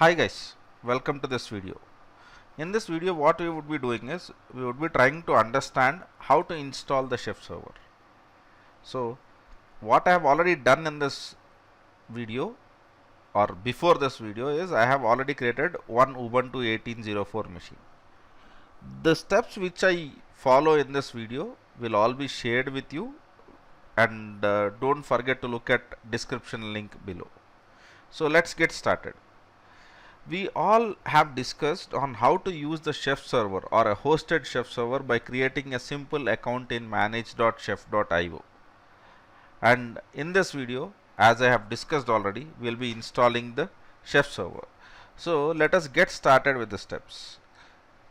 Hi guys, welcome to this video. In this video what we would be doing is we would be trying to understand how to install the chef server. So what I have already done in this video or before this video is I have already created one Ubuntu 18.04 machine. The steps which I follow in this video will all be shared with you, and don't forget to look at description link below. So let's get started. We all have discussed on how to use the chef server or a hosted chef server by creating a simple account in manage.chef.io. And in this video, as I have discussed already, we will be installing the chef server. So let us get started with the steps.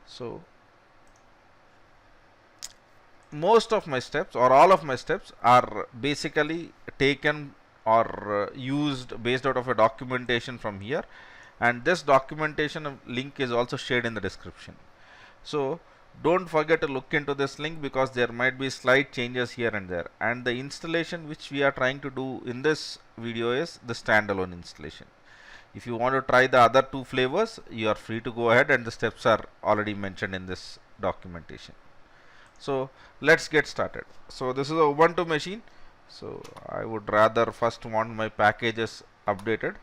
So most of my steps or all of my steps are basically taken or used based out of a documentation from here, and this documentation link is also shared in the description. So don't forget to look into this link because there might be slight changes here and there, and the installation which we are trying to do in this video is the standalone installation. If you want to try the other two flavors, you are free to go ahead, and the steps are already mentioned in this documentation. So let's get started. So this is a Ubuntu machine, so I would rather first want my packages updated.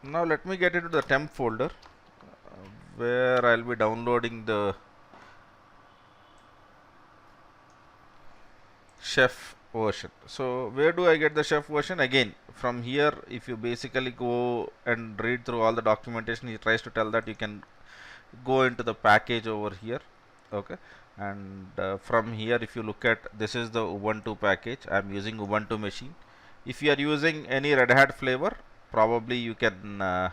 Now let me get into the temp folder where I'll be downloading the chef version. So where do I get the chef version? Again, from here, if you basically go and read through all the documentation, he tries to tell that you can go into the package over here. Okay, and from here, if you look at, this is the Ubuntu package. I'm using Ubuntu machine. If you are using any Red Hat flavor, probably you can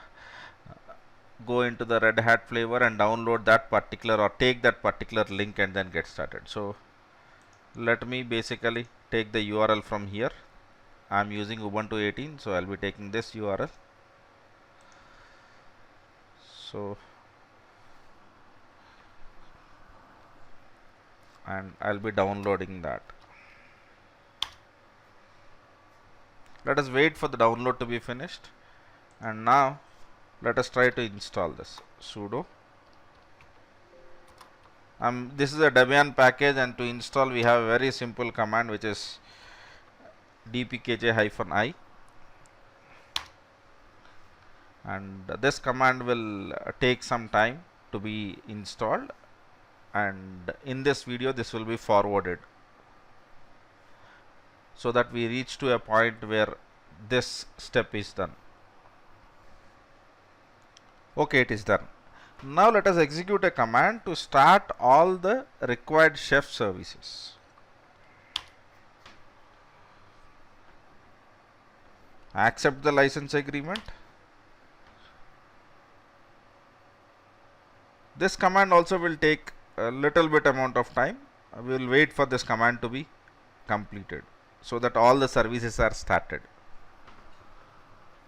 go into the Red Hat flavor and download that particular or take that particular link and then get started. So let me basically take the URL from here. I'm using Ubuntu 18, so I'll be taking this URL. So and I'll be downloading that. Let us wait for the download to be finished, and now let us try to install this. Sudo this is a Debian package, and to install we have a very simple command which is dpkg-i, and this command will take some time to be installed, and in this video this will be forwarded so that we reach to a point where this step is done. Okay, it is done. Now let us execute a command to start all the required chef services. Accept the license agreement. This command also will take a little bit amount of time. We will wait for this command to be completed so that all the services are started.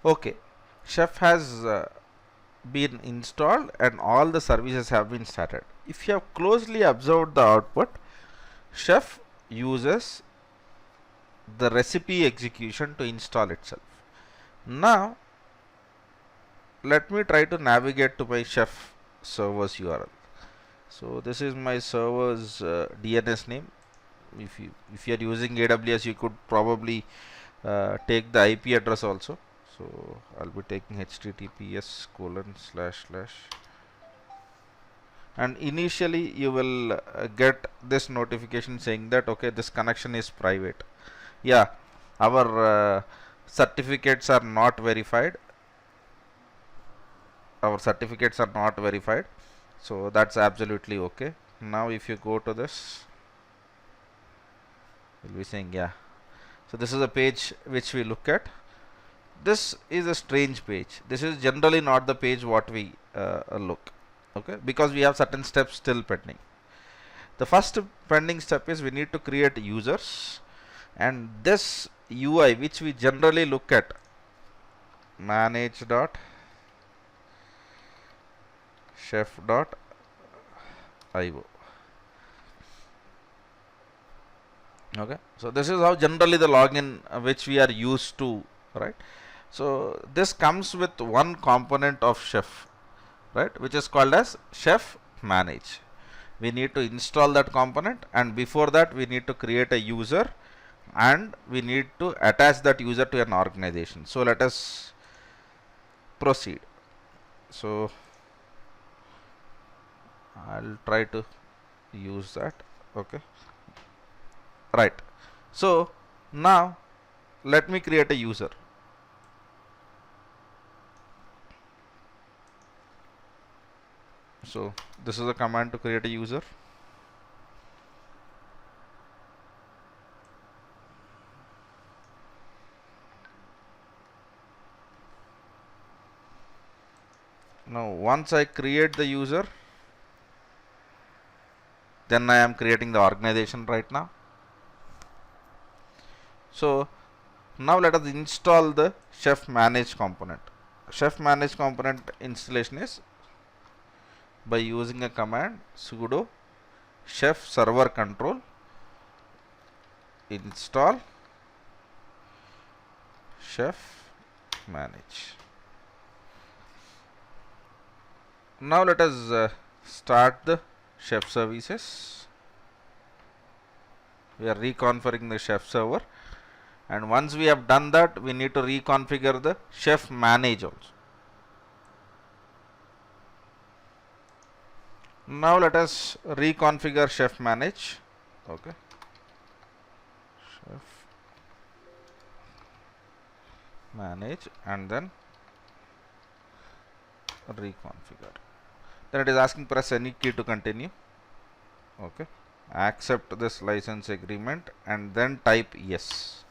Okay, chef has been installed and all the services have been started. If you have closely observed the output, chef uses the recipe execution to install itself. Now let me try to navigate to my chef server's URL. So this is my server's DNS name. If you are using AWS, you could probably take the IP address also. So I'll be taking https:// and initially you will get this notification saying that okay, this connection is private. Yeah, our certificates are not verified. So that's absolutely okay. Now if you go to this, we'll be saying yeah. So this is a page which we look at. This is a strange page. This is generally not the page what we look, okay, because we have certain steps still pending. The first pending step is we need to create users, and this UI which we generally look at manage dot chef dot io. Okay, so this is how generally the login which we are used to, right? So this comes with one component of chef, right, which is called as chef manage. We need to install that component, and before that we need to create a user, and we need to attach that user to an organization. So let us proceed. So I'll try to use that. Okay, right. So now let me create a user. So this is a command to create a user. Now once I create the user, then I am creating the organization right now. So now let us install the chef manage component. Chef manage component installation is by using a command sudo chef server control install chef manage. Now let us start the chef services. We are reconfiguring the chef server, and once we have done that, we need to reconfigure the chef manage also. Now let us reconfigure chef manage. Okay, chef manage, and then reconfigure. Then it is asking press any key to continue. Okay, accept this license agreement and then type yes.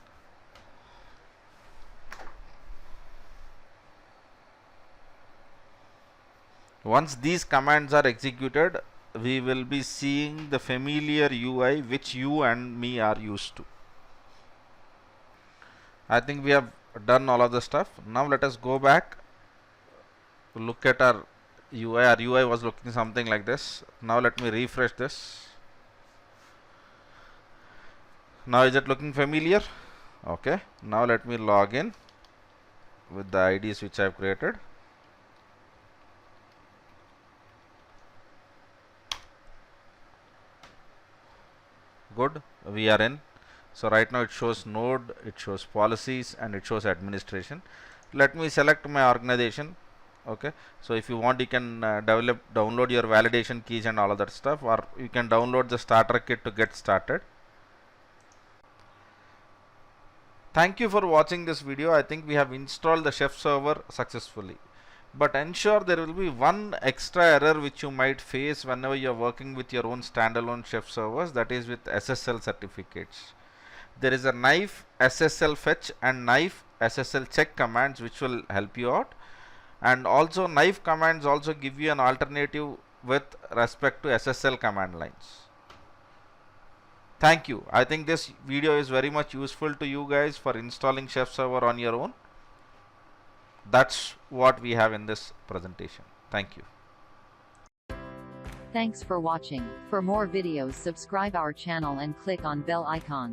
Once these commands are executed, we will be seeing the familiar UI which you and me are used to. I think we have done all of the stuff. Now let us go back, look at our UI. Our UI was looking something like this. Now let me refresh this. Now is it looking familiar? Okay, now let me log in with the IDs which I have created. Good, we are in. So right now it shows node, it shows policies, and it shows administration. Let me select my organization. Okay, so if you want, you can download your validation keys and all of that stuff, or you can download the starter kit to get started. Thank you for watching this video. I think we have installed the chef server successfully. But ensure there will be one extra error which you might face whenever you are working with your own standalone chef servers, that is with SSL certificates. There is a knife SSL fetch and knife SSL check commands which will help you out, and also knife commands also give you an alternative with respect to SSL command lines. Thank you. I think this video is very much useful to you guys for installing chef server on your own. That's what we have in this presentation. Thank you. Thanks for watching. For more videos, subscribe our channel and click on bell icon.